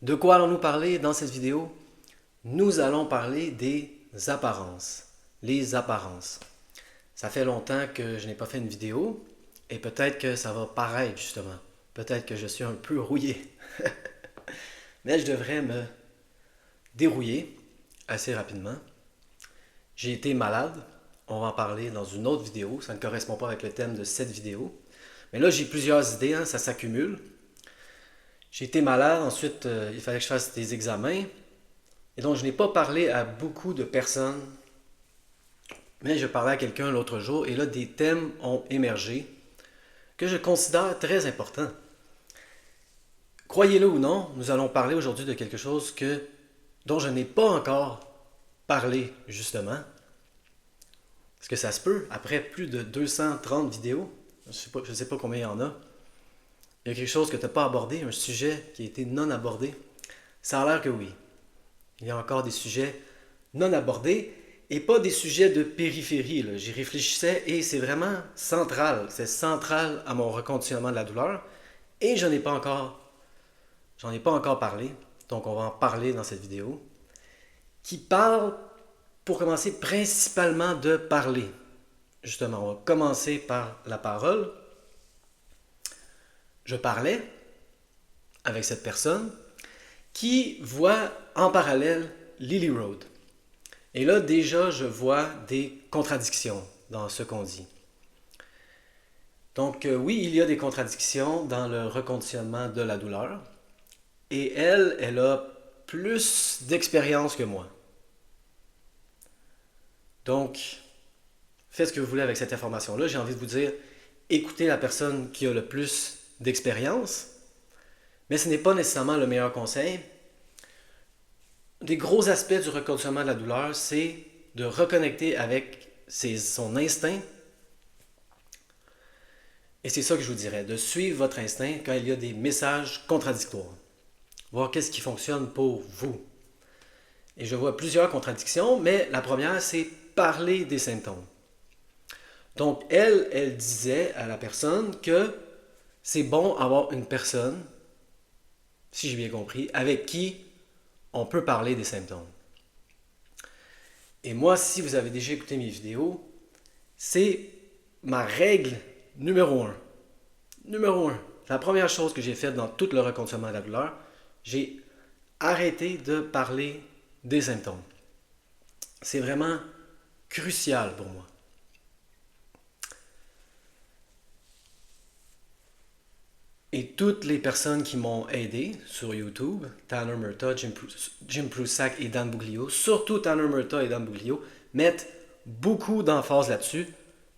De quoi allons-nous parler dans cette vidéo? Nous allons parler des apparences. Les apparences. Ça fait longtemps que je n'ai pas fait une vidéo et peut-être que ça va paraître justement. Peut-être que je suis un peu rouillé. Mais je devrais me dérouiller assez rapidement. J'ai été malade. On va en parler dans une autre vidéo. Ça ne correspond pas avec le thème de cette vidéo. Mais là, j'ai plusieurs idées, hein, ça s'accumule. J'ai été malade, ensuite il fallait que je fasse des examens. Et donc je n'ai pas parlé à beaucoup de personnes, mais je parlais à quelqu'un l'autre jour et là des thèmes ont émergé que je considère très importants. Croyez-le ou non, nous allons parler aujourd'hui de quelque chose dont je n'ai pas encore parlé justement. Est-ce que ça se peut, après plus de 230 vidéos, je sais pas combien il y en a, il y a quelque chose que tu n'as pas abordé, un sujet qui a été non abordé? Ça a l'air que oui. Il y a encore des sujets non abordés et pas des sujets de périphérie. J'y réfléchissais et c'est vraiment central. C'est central à mon reconditionnement de la douleur et j'en ai pas encore parlé. Donc on va en parler dans cette vidéo qui parle, pour commencer, principalement de parler. Justement, on va commencer par la parole. Je parlais avec cette personne qui voit en parallèle Lily Road. Et là, déjà, je vois des contradictions dans ce qu'on dit. Donc, oui, il y a des contradictions dans le reconditionnement de la douleur. Et elle a plus d'expérience que moi. Donc, faites ce que vous voulez avec cette information-là. J'ai envie de vous dire, écoutez la personne qui a le plus d'expérience, mais ce n'est pas nécessairement le meilleur conseil. Des gros aspects du reconditionnement de la douleur, c'est de reconnecter avec son instinct. Et c'est ça que je vous dirais, de suivre votre instinct quand il y a des messages contradictoires. Voir qu'est-ce qui fonctionne pour vous. Et je vois plusieurs contradictions, mais la première, c'est parler des symptômes. Donc, elle disait à la personne que c'est bon d'avoir une personne, si j'ai bien compris, avec qui on peut parler des symptômes. Et moi, si vous avez déjà écouté mes vidéos, c'est ma règle numéro un. Numéro un. La première chose que j'ai faite dans tout le reconditionnement de la douleur, j'ai arrêté de parler des symptômes. C'est vraiment crucial pour moi. Et toutes les personnes qui m'ont aidé sur YouTube, Tanner Murtaugh, Jim Prusak et Dan Buglio, surtout Tanner Murtaugh et Dan Buglio, mettent beaucoup d'emphase là-dessus,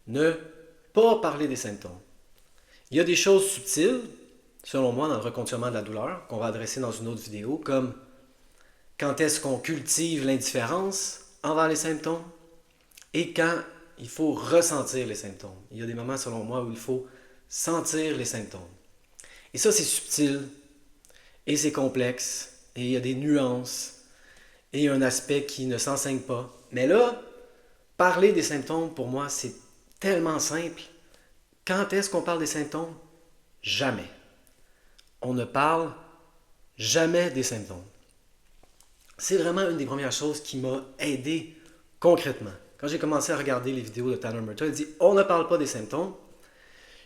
ne pas parler des symptômes. Il y a des choses subtiles, selon moi, dans le reconditionnement de la douleur, qu'on va adresser dans une autre vidéo, comme quand est-ce qu'on cultive l'indifférence envers les symptômes et quand il faut ressentir les symptômes. Il y a des moments, selon moi, où il faut sentir les symptômes. Et ça, c'est subtil, et c'est complexe, et il y a des nuances, et il y a un aspect qui ne s'enseigne pas. Mais là, parler des symptômes, pour moi, c'est tellement simple. Quand est-ce qu'on parle des symptômes? Jamais. On ne parle jamais des symptômes. C'est vraiment une des premières choses qui m'a aidé concrètement. Quand j'ai commencé à regarder les vidéos de Tanner Murtaugh, il dit on ne parle pas des symptômes.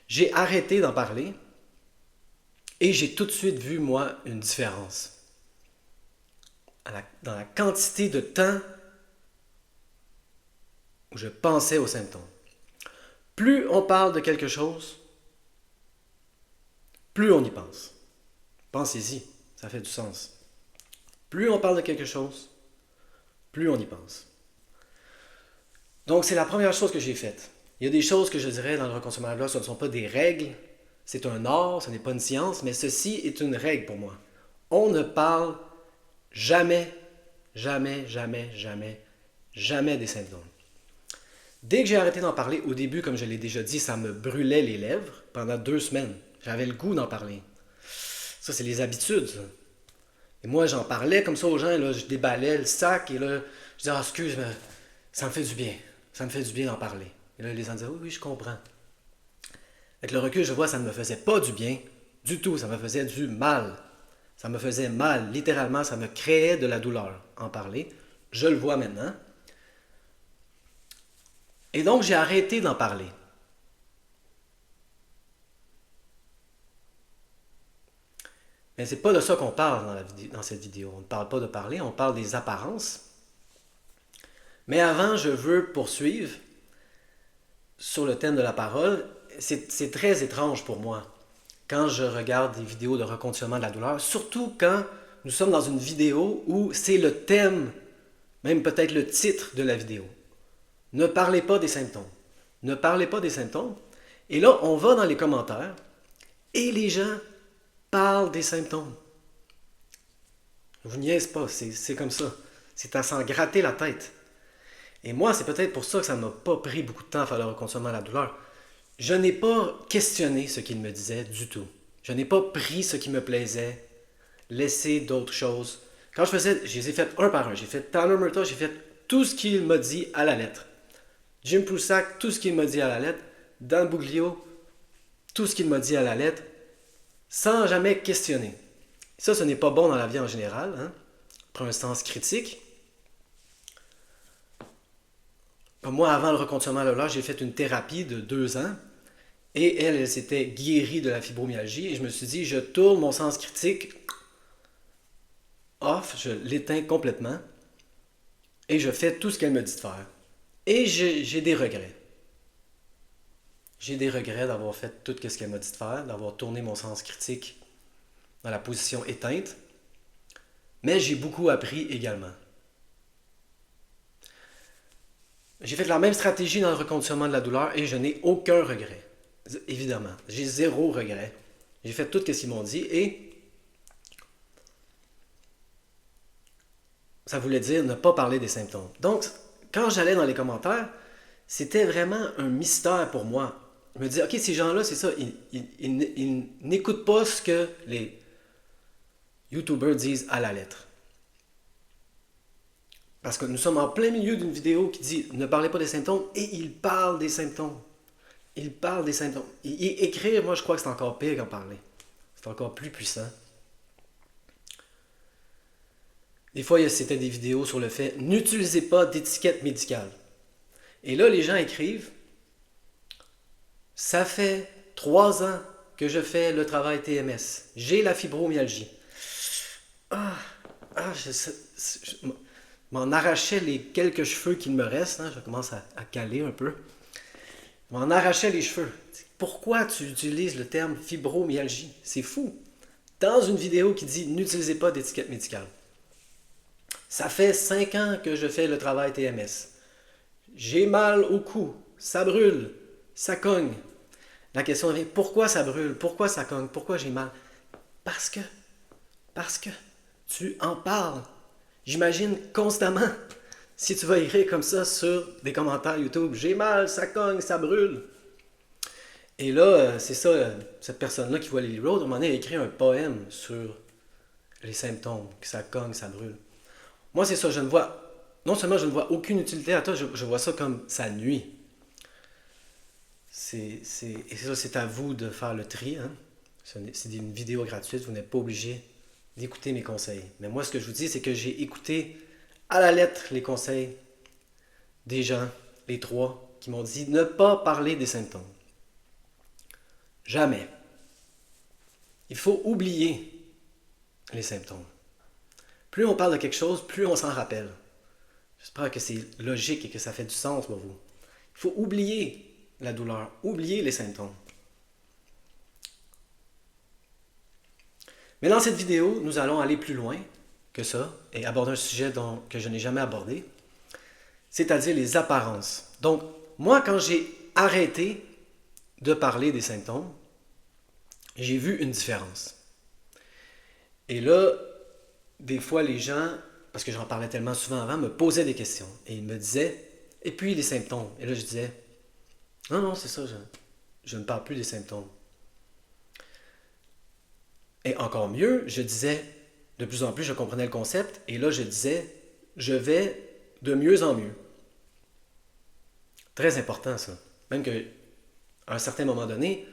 J'ai arrêté d'en parler et j'ai tout de suite vu, moi, une différence. Dans la quantité de temps où je pensais aux symptômes. Plus on parle de quelque chose, plus on y pense. Pensez-y, ça fait du sens. Plus on parle de quelque chose, plus on y pense. Donc, c'est la première chose que j'ai faite. Il y a des choses que je dirais dans le reconditionnement, ce ne sont pas des règles, c'est un art, ce n'est pas une science, mais ceci est une règle pour moi. On ne parle jamais, jamais, jamais, jamais, jamais des symptômes. Dès que j'ai arrêté d'en parler, au début, comme je l'ai déjà dit, ça me brûlait les lèvres pendant 2 semaines. J'avais le goût d'en parler. Ça, c'est les habitudes, ça. Et moi, j'en parlais comme ça aux gens, là, je déballais le sac et là, je disais, ah, excuse, mais ça me fait du bien. Ça me fait du bien d'en parler. Et là, les gens disaient, oui, oui, je comprends. Avec le recul, je vois, ça ne me faisait pas du bien du tout, ça me faisait du mal. Ça me faisait mal, littéralement, ça me créait de la douleur en parler. Je le vois maintenant. Et donc, j'ai arrêté d'en parler. Mais c'est pas de ça qu'on parle dans cette vidéo. On ne parle pas de parler, on parle des apparences. Mais avant, je veux poursuivre sur le thème de la parole. C'est très étrange pour moi quand je regarde des vidéos de reconditionnement de la douleur, surtout quand nous sommes dans une vidéo où c'est le thème, même peut-être le titre de la vidéo. Ne parlez pas des symptômes. Ne parlez pas des symptômes. Et là, on va dans les commentaires et les gens parlent des symptômes. Vous niaisez pas, c'est comme ça. C'est à s'en gratter la tête. Et moi, c'est peut-être pour ça que ça ne m'a pas pris beaucoup de temps à faire le reconditionnement de la douleur. Je n'ai pas questionné ce qu'il me disait du tout. Je n'ai pas pris ce qui me plaisait, laissé d'autres choses. Quand je faisais, je les ai fait un par un. J'ai fait Tanner Murtaugh, j'ai fait tout ce qu'il m'a dit à la lettre. Jim Prusak, tout ce qu'il m'a dit à la lettre. Dan Buglio, tout ce qu'il m'a dit à la lettre, sans jamais questionner. Ça, ce n'est pas bon dans la vie en général. Hein? Prends un sens critique. Moi, avant le reconditionnement de l'horloge, j'ai fait une thérapie de 2 ans. Et elle s'était guérie de la fibromyalgie. Et je me suis dit, je tourne mon sens critique off, je l'éteins complètement. Et je fais tout ce qu'elle me dit de faire. Et j'ai des regrets. J'ai des regrets d'avoir fait tout ce qu'elle m'a dit de faire, d'avoir tourné mon sens critique dans la position éteinte. Mais j'ai beaucoup appris également. J'ai fait la même stratégie dans le reconditionnement de la douleur et je n'ai aucun regret. Évidemment, j'ai zéro regret. J'ai fait tout ce qu'ils m'ont dit et ça voulait dire ne pas parler des symptômes. Donc, quand j'allais dans les commentaires, c'était vraiment un mystère pour moi. Je me disais, ok, ces gens-là, c'est ça, ils n'écoutent pas ce que les YouTubers disent à la lettre. Parce que nous sommes en plein milieu d'une vidéo qui dit ne parlez pas des symptômes et ils parlent des symptômes. Ils parlent des symptômes. Et écrire, moi, je crois que c'est encore pire qu'en parler. C'est encore plus puissant. Des fois, c'était des vidéos sur le fait n'utilisez pas d'étiquette médicale. Et là, les gens écrivent ça fait 3 ans que je fais le travail TMS. J'ai la fibromyalgie. Je m'en arrachais les quelques cheveux qu'il me reste. Hein, je commence à caler un peu. Je m'en arrachais les cheveux. Pourquoi tu utilises le terme fibromyalgie? C'est fou. Dans une vidéo qui dit n'utilisez pas d'étiquette médicale. Ça fait 5 ans que je fais le travail TMS. J'ai mal au cou, ça brûle, ça cogne. La question vient, pourquoi ça brûle, pourquoi ça cogne, pourquoi j'ai mal? Parce que tu en parles. J'imagine constamment, si tu vas écrire comme ça sur des commentaires YouTube, j'ai mal, ça cogne, ça brûle. Et là, c'est ça, cette personne-là qui voit Lily Rose, à un moment donné, a écrit un poème sur les symptômes, que ça cogne, ça brûle. Moi, c'est ça, non seulement je ne vois aucune utilité à toi, je vois ça comme ça nuit. Et ça, c'est à vous de faire le tri. Hein? C'est une vidéo gratuite, vous n'êtes pas obligé d'écouter mes conseils. Mais moi, ce que je vous dis, c'est que j'ai écouté à la lettre les conseils des gens, les 3, qui m'ont dit ne pas parler des symptômes. Jamais. Il faut oublier les symptômes. Plus on parle de quelque chose, plus on s'en rappelle. J'espère que c'est logique et que ça fait du sens pour vous. Il faut oublier la douleur, oublier les symptômes. Mais dans cette vidéo, nous allons aller plus loin que ça et aborder un sujet que je n'ai jamais abordé, c'est-à-dire les apparences. Donc, moi, quand j'ai arrêté de parler des symptômes, j'ai vu une différence. Et là, des fois, les gens, parce que j'en parlais tellement souvent avant, me posaient des questions. Et ils me disaient, et puis les symptômes. Et là, je disais, non, c'est ça, je ne parle plus des symptômes. Et encore mieux, je disais, de plus en plus, je comprenais le concept. Et là, je disais, je vais de mieux en mieux. Très important, ça. Même qu'à un certain moment donné,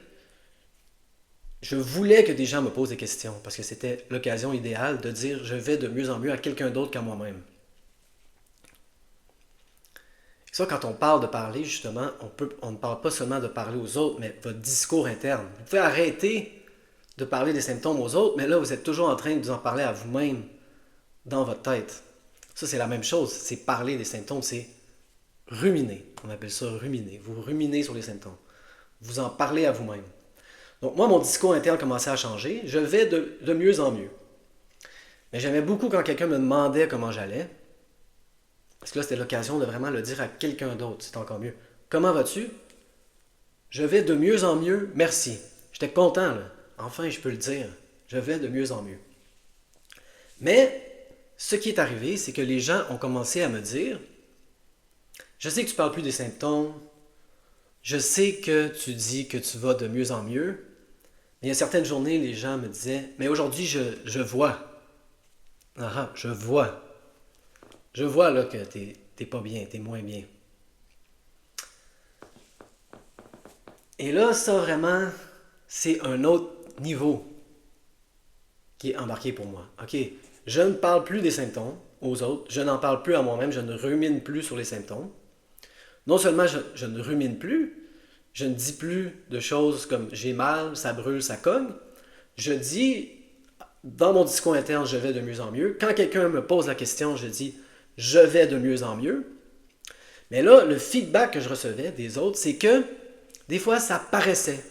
je voulais que des gens me posent des questions parce que c'était l'occasion idéale de dire je vais de mieux en mieux à quelqu'un d'autre qu'à moi-même. Et ça, quand on parle de parler, justement, on ne parle pas seulement de parler aux autres, mais votre discours interne. Vous pouvez arrêter de parler des symptômes aux autres, mais là, vous êtes toujours en train de vous en parler à vous-même dans votre tête. Ça, c'est la même chose. C'est parler des symptômes, c'est ruminer. On appelle ça ruminer. Vous ruminez sur les symptômes. Vous en parlez à vous-même. Donc moi, mon discours interne commençait à changer. Je vais de mieux en mieux. Mais j'aimais beaucoup quand quelqu'un me demandait comment j'allais. Parce que là, c'était l'occasion de vraiment le dire à quelqu'un d'autre. C'est encore mieux. Comment vas-tu? Je vais de mieux en mieux, merci. J'étais content, là. Enfin, je peux le dire. Je vais de mieux en mieux. Mais ce qui est arrivé, c'est que les gens ont commencé à me dire, je sais que tu parles plus des symptômes, je sais que tu dis que tu vas de mieux en mieux, mais il y a certaines journées, les gens me disaient, mais aujourd'hui, je vois. Ah, je vois. Je vois là que t'es pas bien, t'es moins bien. Et là, ça vraiment, c'est un autre niveau qui est embarqué pour moi. OK, je ne parle plus des symptômes aux autres, je n'en parle plus à moi-même, je ne rumine plus sur les symptômes. Non seulement je ne rumine plus, je ne dis plus de choses comme j'ai mal, ça brûle, ça cogne. Je dis, dans mon discours interne, je vais de mieux en mieux. Quand quelqu'un me pose la question, je dis, je vais de mieux en mieux. Mais là, le feedback que je recevais des autres, c'est que des fois, ça paraissait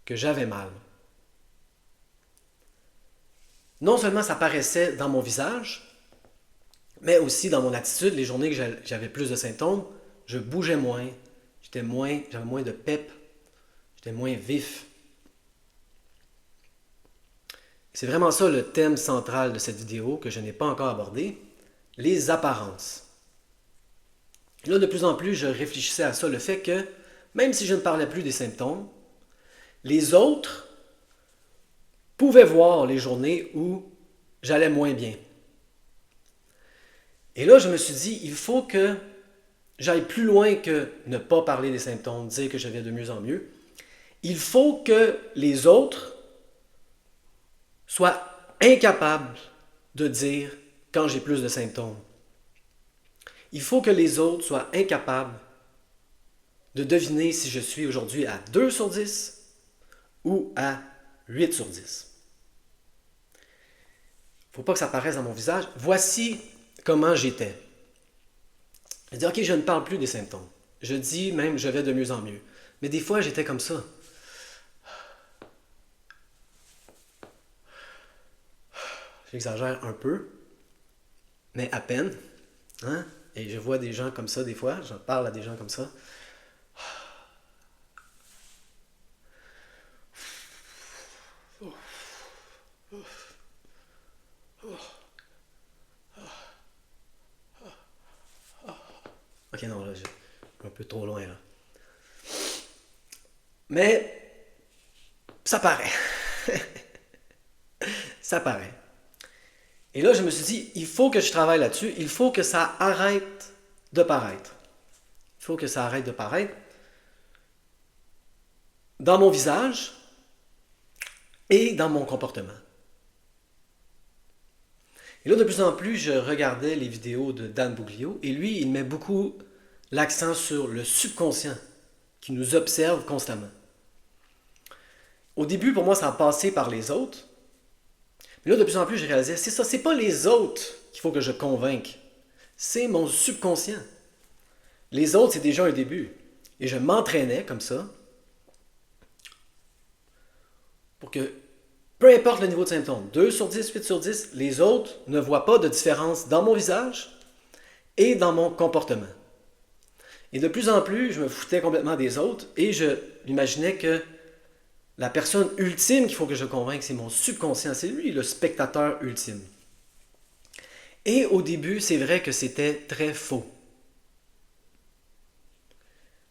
que j'avais mal. Non seulement ça paraissait dans mon visage, mais aussi dans mon attitude. Les journées que j'avais plus de symptômes, je bougeais moins, j'avais moins de pep, j'étais moins vif. C'est vraiment ça le thème central de cette vidéo que je n'ai pas encore abordé, les apparences. Et là, de plus en plus, je réfléchissais à ça, le fait que même si je ne parlais plus des symptômes, les autres pouvaient voir les journées où j'allais moins bien. Et là, je me suis dit, il faut que j'aille plus loin que ne pas parler des symptômes, dire que je vais de mieux en mieux. Il faut que les autres soient incapables de dire quand j'ai plus de symptômes. Il faut que les autres soient incapables de deviner si je suis aujourd'hui à 2 sur 10 ou à 8 sur 10. Il ne faut pas que ça paraisse dans mon visage. Voici comment j'étais. Je dis, OK, je ne parle plus des symptômes. Je dis même, je vais de mieux en mieux. Mais des fois, j'étais comme ça. J'exagère un peu, mais à peine. Hein? Et je vois des gens comme ça des fois. J'en parle à des gens comme ça. OK, non, là, j'ai un peu trop loin, là. Mais ça paraît. Ça paraît. Et là, je me suis dit, il faut que je travaille là-dessus. Il faut que ça arrête de paraître. Il faut que ça arrête de paraître dans mon visage et dans mon comportement. Et là, de plus en plus, je regardais les vidéos de Dan Buglio et lui, il met beaucoup l'accent sur le subconscient qui nous observe constamment. Au début, pour moi, ça a passé par les autres. Mais là, de plus en plus, je réalisais, c'est ça, c'est pas les autres qu'il faut que je convainque. C'est mon subconscient. Les autres, c'est déjà un début. Et je m'entraînais comme ça pour que, peu importe le niveau de symptômes, 2 sur 10, 8 sur 10, les autres ne voient pas de différence dans mon visage et dans mon comportement. Et de plus en plus, je me foutais complètement des autres et je m'imaginais que la personne ultime qu'il faut que je convainque, c'est mon subconscient. C'est lui le spectateur ultime. Et au début, c'est vrai que c'était très faux.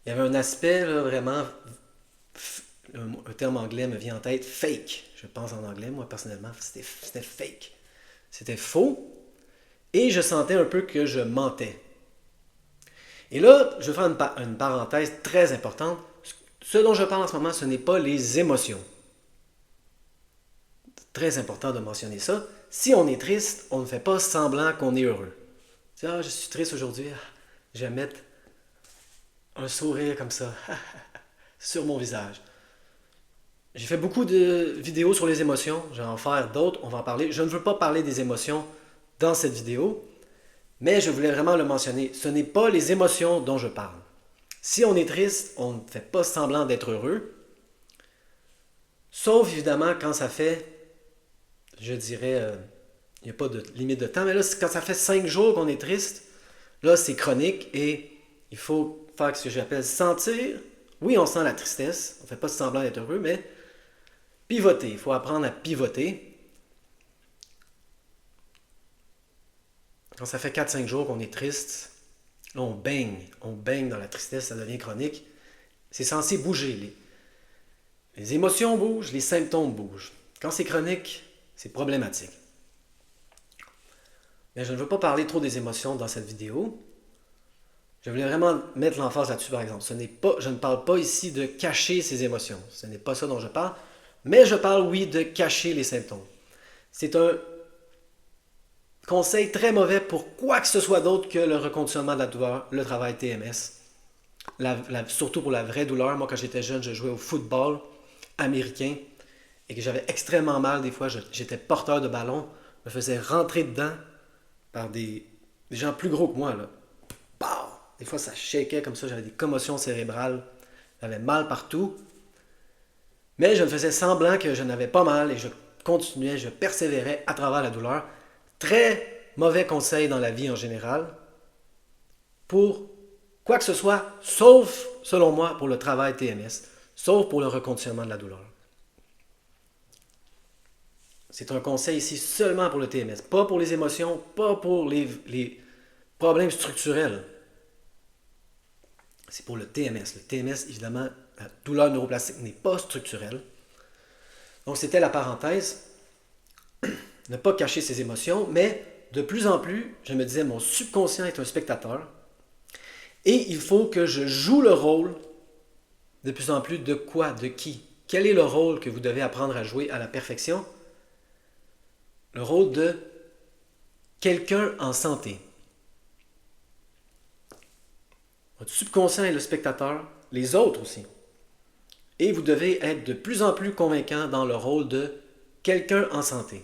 Il y avait un aspect là, vraiment, un terme anglais me vient en tête, fake. Je pense en anglais, moi personnellement, c'était fake. C'était faux et je sentais un peu que je mentais. Et là, je vais faire une parenthèse très importante. Ce dont je parle en ce moment, ce n'est pas les émotions. Très important de mentionner ça. Si on est triste, on ne fait pas semblant qu'on est heureux. Tu dis, ah, je suis triste aujourd'hui, je vais mettre un sourire comme ça sur mon visage. J'ai fait beaucoup de vidéos sur les émotions, je vais en faire d'autres, on va en parler. Je ne veux pas parler des émotions dans cette vidéo, mais je voulais vraiment le mentionner. Ce n'est pas les émotions dont je parle. Si on est triste, on ne fait pas semblant d'être heureux, sauf évidemment quand ça fait, je dirais, il n'y a pas de limite de temps, mais là, quand ça fait 5 jours qu'on est triste, là, c'est chronique et il faut faire ce que j'appelle sentir. Oui, on sent la tristesse, on ne fait pas semblant d'être heureux, mais pivoter. Il faut apprendre à pivoter. Quand ça fait 4-5 jours qu'on est triste, là, on baigne dans la tristesse, ça devient chronique. C'est censé bouger. Les émotions bougent, les symptômes bougent. Quand c'est chronique, c'est problématique. Mais je ne veux pas parler trop des émotions dans cette vidéo. Je voulais vraiment mettre l'emphase là-dessus, par exemple. Je ne parle pas ici de cacher ses émotions. Ce n'est pas ça dont je parle. Mais je parle, oui, de cacher les symptômes. C'est un conseil très mauvais pour quoi que ce soit d'autre que le reconditionnement de la douleur, le travail TMS. Surtout pour la vraie douleur. Moi, quand j'étais jeune, je jouais au football américain et que j'avais extrêmement mal. Des fois, j'étais porteur de ballon. Je me faisais rentrer dedans par des gens plus gros que moi, là. Pow! Des fois, ça shakeait comme ça. J'avais des commotions cérébrales. J'avais mal partout. Mais je me faisais semblant que je n'avais pas mal et je continuais, je persévérais à travers la douleur. Très mauvais conseil dans la vie en général pour quoi que ce soit, sauf, selon moi, pour le travail TMS, sauf pour le reconditionnement de la douleur. C'est un conseil ici seulement pour le TMS, pas pour les émotions, pas pour les problèmes structurels. C'est pour le TMS. Le TMS, évidemment, la douleur neuroplastique n'est pas structurelle. Donc, c'était la parenthèse. Ne pas cacher ses émotions, mais de plus en plus, je me disais, mon subconscient est un spectateur et il faut que je joue le rôle de plus en plus de quoi, de qui. Quel est le rôle que vous devez apprendre à jouer à la perfection? Le rôle de quelqu'un en santé. Votre subconscient est le spectateur, les autres aussi. Et vous devez être de plus en plus convaincant dans le rôle de quelqu'un en santé.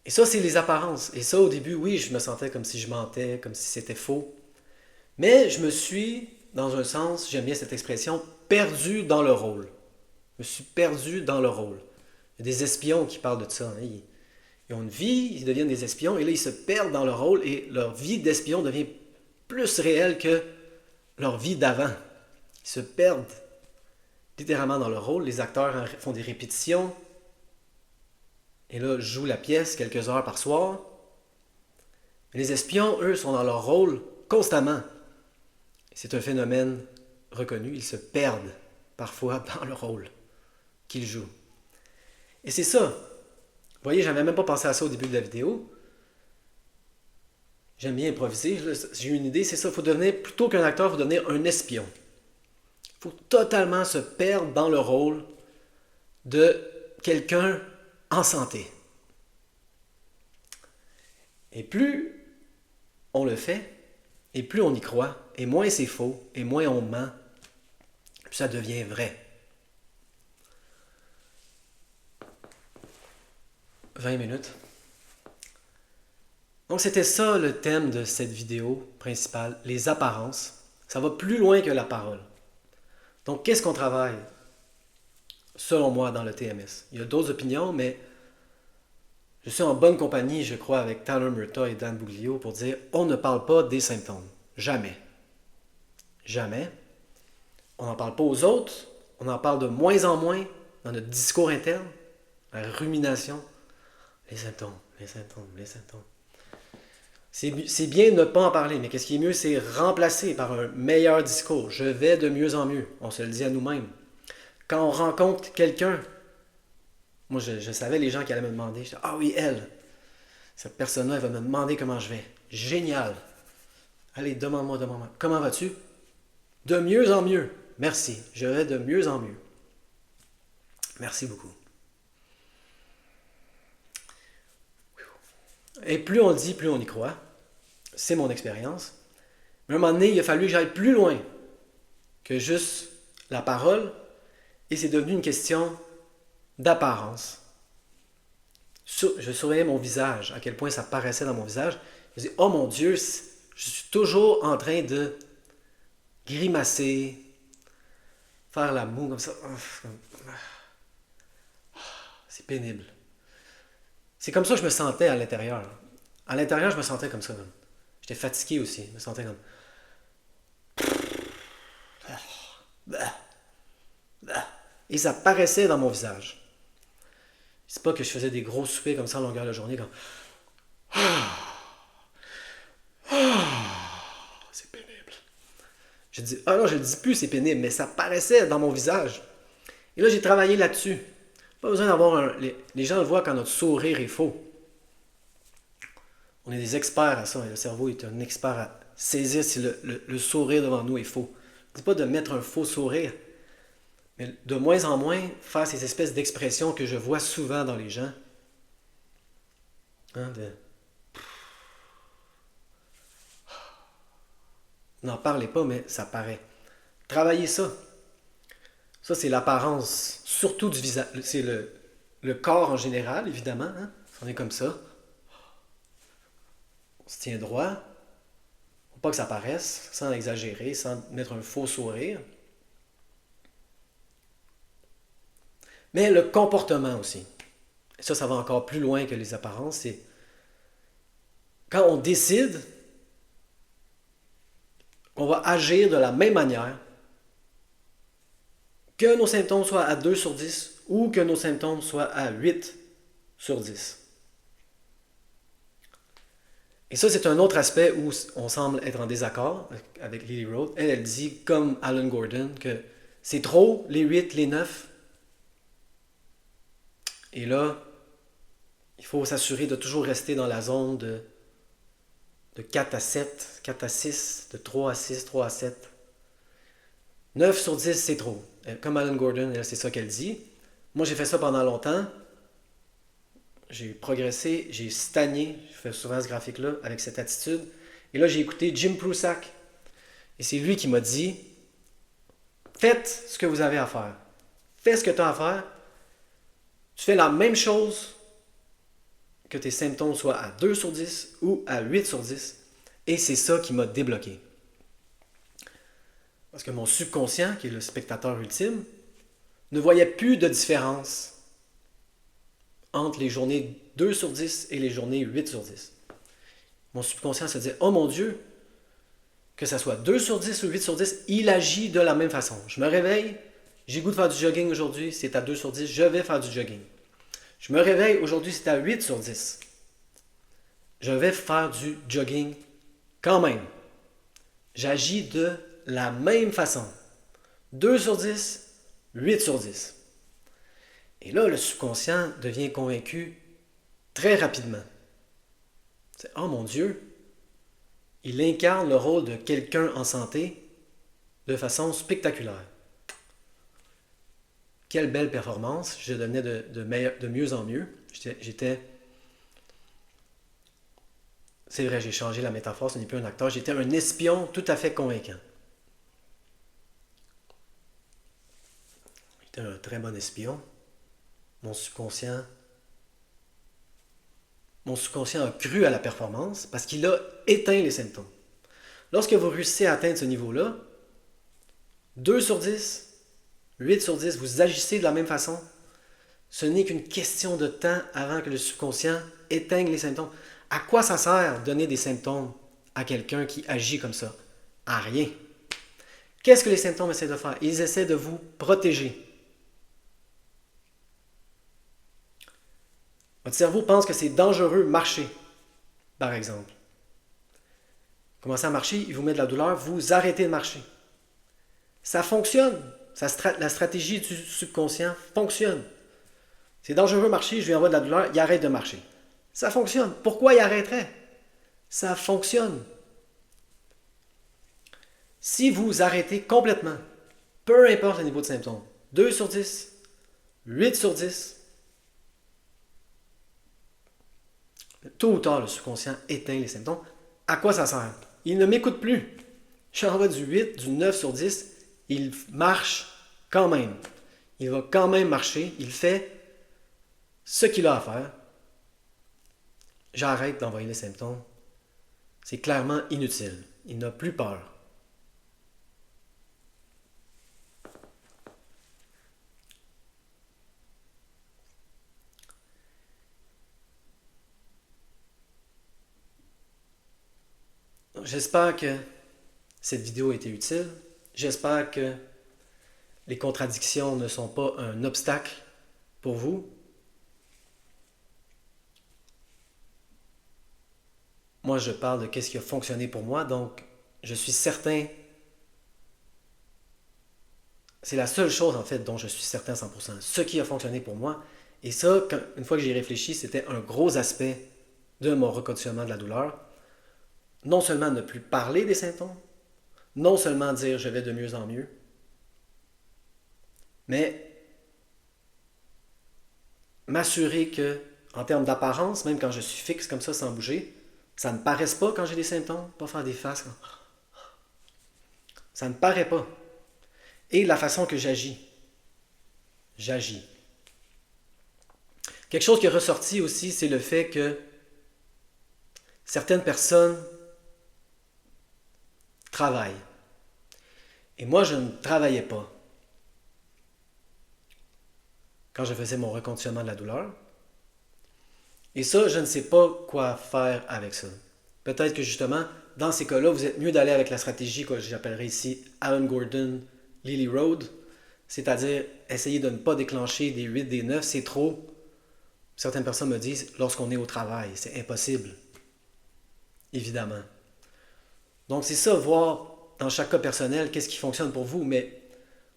Et ça, c'est les apparences. Et ça, au début, oui, je me sentais comme si je mentais, comme si c'était faux. Mais je me suis, dans un sens, j'aime bien cette expression, perdu dans le rôle. Je me suis perdu dans le rôle. Il y a des espions qui parlent de ça. Hein. Ils ont une vie, ils deviennent des espions, et là, ils se perdent dans le rôle, et leur vie d'espion devient plus réelle que leur vie d'avant. Ils se perdent littéralement dans leur rôle. Les acteurs font des répétitions, et là, jouent la pièce quelques heures par soir. Mais les espions, eux, sont dans leur rôle constamment. C'est un phénomène reconnu. Ils se perdent parfois dans le rôle qu'ils jouent. Et c'est ça. Vous voyez, j'avais même pas pensé à ça au début de la vidéo. J'aime bien improviser. J'ai eu une idée, c'est ça. Il faut devenir, plutôt qu'un acteur, il faut devenir un espion. Il faut totalement se perdre dans le rôle de quelqu'un en santé. Et plus on le fait, et plus on y croit, et moins c'est faux, et moins on ment, plus ça devient vrai. 20 minutes. Donc c'était ça le thème de cette vidéo principale, les apparences. Ça va plus loin que la parole. Donc qu'est-ce qu'on travaille, selon moi, dans le TMS? Il y a d'autres opinions, mais je suis en bonne compagnie, je crois, avec Tanner Murtaugh et Dan Buglio pour dire on ne parle pas des symptômes. Jamais. Jamais. On n'en parle pas aux autres. On en parle de moins en moins dans notre discours interne. La rumination. Les symptômes, les symptômes, les symptômes. C'est bien de ne pas en parler, mais qu'est-ce qui est mieux, c'est remplacer par un meilleur discours. Je vais de mieux en mieux. On se le dit à nous-mêmes. Quand on rencontre quelqu'un, moi je savais les gens qui allaient me demander, je disais, ah oui, elle, cette personne-là, elle va me demander comment je vais. Génial. Allez, demande-moi. Comment vas-tu? De mieux en mieux. Merci. Je vais de mieux en mieux. Merci beaucoup. Et plus on le dit, plus on y croit. C'est mon expérience. Mais à un moment donné, il a fallu que j'aille plus loin que juste la parole. Et c'est devenu une question d'apparence. Je surveillais mon visage, à quel point ça paraissait dans mon visage. Je me dis, oh mon Dieu, je suis toujours en train de grimacer, faire la moue comme ça. C'est pénible. C'est comme ça que je me sentais à l'intérieur. À l'intérieur, je me sentais comme ça. Même. J'étais fatigué aussi. Je me sentais comme... Et ça paraissait dans mon visage. C'est pas que je faisais des gros soupers comme ça à longueur de journée, comme... C'est pénible. Je dis, ah non, je le dis plus, c'est pénible, mais ça paraissait dans mon visage. Et là, j'ai travaillé là-dessus. Pas besoin d'avoir un... Les gens le voient quand notre sourire est faux. On est des experts à ça. Et le cerveau est un expert à saisir si le sourire devant nous est faux. Je ne dis pas de mettre un faux sourire, mais de moins en moins faire ces espèces d'expressions que je vois souvent dans les gens. Hein, de... N'en parlez pas, mais ça paraît. Travaillez ça. Ça, c'est l'apparence, surtout du visage. C'est le corps en général, évidemment. Hein? On est comme ça. On se tient droit. Faut pas que ça paraisse, sans exagérer, sans mettre un faux sourire. Mais le comportement aussi. Et ça va encore plus loin que les apparences. C'est quand on décide qu'on va agir de la même manière, que nos symptômes soient à 2 sur 10 ou que nos symptômes soient à 8 sur 10. Et ça, c'est un autre aspect où on semble être en désaccord avec Lily Rhodes. Elle dit, comme Alan Gordon, que c'est trop, les 8, les 9. Et là, il faut s'assurer de toujours rester dans la zone de 4 à 7, 4 à 6, de 3 à 6, 3 à 7. 9 sur 10, c'est trop. Comme Alan Gordon, c'est ça qu'elle dit. Moi, j'ai fait ça pendant longtemps. J'ai progressé, j'ai stagné. Je fais souvent ce graphique-là avec cette attitude. Et là, j'ai écouté Jim Prusak. Et c'est lui qui m'a dit, faites ce que vous avez à faire. Fais ce que tu as à faire. Tu fais la même chose que tes symptômes soient à 2 sur 10 ou à 8 sur 10. Et c'est ça qui m'a débloqué. Parce que mon subconscient, qui est le spectateur ultime, ne voyait plus de différence entre les journées 2 sur 10 et les journées 8 sur 10. Mon subconscient se disait, oh mon Dieu, que ça soit 2 sur 10 ou 8 sur 10, il agit de la même façon. Je me réveille, j'ai goût de faire du jogging aujourd'hui, c'est à 2 sur 10, je vais faire du jogging. Je me réveille, aujourd'hui c'est à 8 sur 10. Je vais faire du jogging quand même. J'agis de la même façon. 2 sur 10, 8 sur 10. Et là, le subconscient devient convaincu très rapidement. C'est, oh mon Dieu, il incarne le rôle de quelqu'un en santé de façon spectaculaire. Quelle belle performance. Je devenais de mieux en mieux. C'est vrai, j'ai changé la métaphore, ce n'est plus un acteur. J'étais un espion tout à fait convaincant. J'étais un très bon espion. Mon subconscient a cru à la performance parce qu'il a éteint les symptômes. Lorsque vous réussissez à atteindre ce niveau-là, 2 sur 10, 8 sur 10, vous agissez de la même façon. Ce n'est qu'une question de temps avant que le subconscient éteigne les symptômes. À quoi ça sert de donner des symptômes à quelqu'un qui agit comme ça? À rien. Qu'est-ce que les symptômes essaient de faire? Ils essaient de vous protéger. Votre cerveau pense que c'est dangereux marcher, par exemple. Vous commencez à marcher, il vous met de la douleur, vous arrêtez de marcher. Ça fonctionne. La stratégie du subconscient fonctionne. C'est dangereux marcher, je lui envoie de la douleur, il arrête de marcher. Ça fonctionne. Pourquoi il arrêterait? Ça fonctionne. Si vous arrêtez complètement, peu importe le niveau de symptômes, 2 sur 10, 8 sur 10, tôt ou tard, le subconscient éteint les symptômes. À quoi ça sert? Il ne m'écoute plus. J'envoie du 8, du 9 sur 10, il marche quand même. Il va quand même marcher, il fait ce qu'il a à faire. J'arrête d'envoyer les symptômes. C'est clairement inutile. Il n'a plus peur. J'espère que cette vidéo a été utile. J'espère que les contradictions ne sont pas un obstacle pour vous. Moi, je parle de qu'est-ce qui a fonctionné pour moi, donc je suis certain, c'est la seule chose en fait dont je suis certain à 100%, ce qui a fonctionné pour moi. Et ça, une fois que j'y ai réfléchi, c'était un gros aspect de mon reconditionnement de la douleur. Non seulement ne plus parler des symptômes, non seulement dire je vais de mieux en mieux, mais m'assurer que, en termes d'apparence, même quand je suis fixe comme ça sans bouger, ça ne paraisse pas quand j'ai des symptômes, pas faire des faces. Ça ne paraît pas. Et la façon que j'agis. Quelque chose qui est ressorti aussi, c'est le fait que certaines personnes travaillent. Et moi, je ne travaillais pas quand je faisais mon reconditionnement de la douleur. Et ça, je ne sais pas quoi faire avec ça. Peut-être que justement, dans ces cas-là, vous êtes mieux d'aller avec la stratégie que j'appellerais ici Alan Gordon, Lily Road, c'est-à-dire essayer de ne pas déclencher des 8, des 9, c'est trop. Certaines personnes me disent, lorsqu'on est au travail, c'est impossible, évidemment. Donc c'est ça, voir dans chaque cas personnel qu'est-ce qui fonctionne pour vous. Mais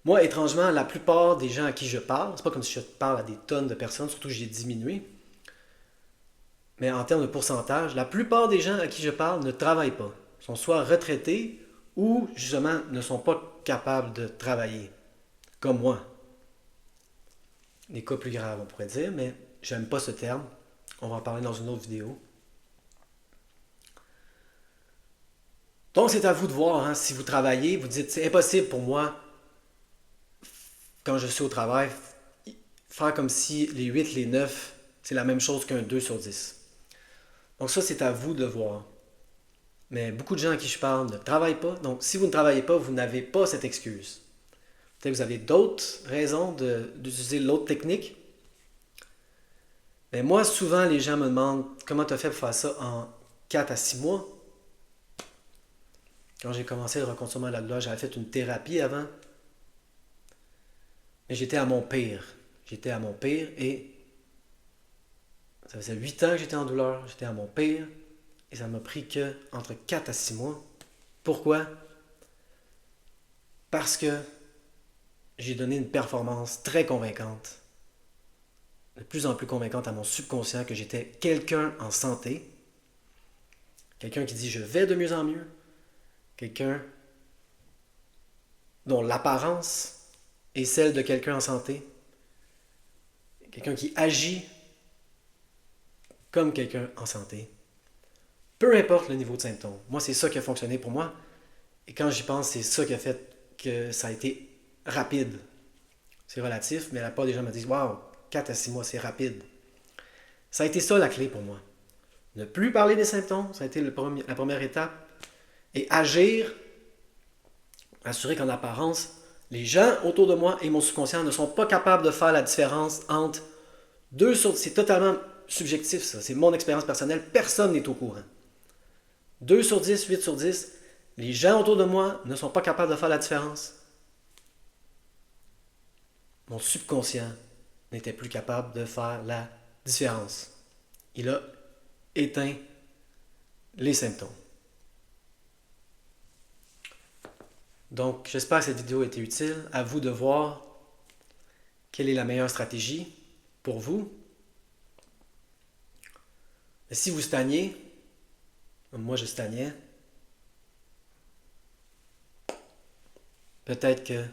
moi, étrangement, la plupart des gens à qui je parle, c'est pas comme si je parle à des tonnes de personnes, surtout que j'ai diminué, mais en termes de pourcentage, la plupart des gens à qui je parle ne travaillent pas. Ils sont soit retraités ou justement ne sont pas capables de travailler, comme moi. Des cas plus graves, on pourrait dire, mais j'aime pas ce terme. On va en parler dans une autre vidéo. Donc c'est à vous de voir, hein, si vous travaillez, vous dites c'est impossible pour moi, quand je suis au travail, faire comme si les 8, les 9, c'est la même chose qu'un 2 sur 10. Donc ça, c'est à vous de voir. Mais beaucoup de gens à qui je parle ne travaillent pas. Donc si vous ne travaillez pas, vous n'avez pas cette excuse. Peut-être que vous avez d'autres raisons d'utiliser l'autre technique. Mais moi, souvent, les gens me demandent comment tu as fait pour faire ça en 4 à 6 mois. Quand j'ai commencé le reconditionnement de la douleur, j'avais fait une thérapie avant. Mais j'étais à mon pire. J'étais à mon pire et ça faisait 8 ans que j'étais en douleur. J'étais à mon pire et ça m'a pris que entre 4 à 6 mois. Pourquoi? Parce que j'ai donné une performance très convaincante, de plus en plus convaincante à mon subconscient que j'étais quelqu'un en santé, quelqu'un qui dit je vais de mieux en mieux, quelqu'un dont l'apparence est celle de quelqu'un en santé, quelqu'un qui agit comme quelqu'un en santé, peu importe le niveau de symptômes. Moi, c'est ça qui a fonctionné pour moi. Et quand j'y pense, c'est ça qui a fait que ça a été rapide. C'est relatif, mais la plupart des gens me disent waouh, 4 à 6 mois, c'est rapide. Ça a été ça la clé pour moi. Ne plus parler des symptômes, ça a été la première étape. Et agir, assurer qu'en apparence, les gens autour de moi et mon subconscient ne sont pas capables de faire la différence entre deux sur... C'est totalement subjectif, ça. C'est mon expérience personnelle. Personne n'est au courant. 2 sur 10, 8 sur 10, les gens autour de moi ne sont pas capables de faire la différence. Mon subconscient n'était plus capable de faire la différence. Il a éteint les symptômes. Donc, j'espère que cette vidéo a été utile. À vous de voir quelle est la meilleure stratégie pour vous. Mais si vous stagnez, comme moi je stagnais, peut-être que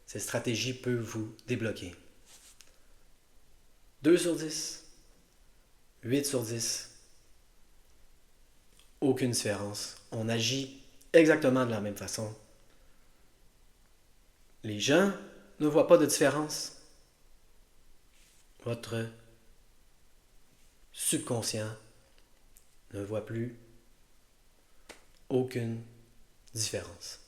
cette stratégie peut vous débloquer. 2 sur 10, 8 sur 10, aucune différence. On agit exactement de la même façon. Les gens ne voient pas de différence. Votre subconscient ne voit plus aucune différence.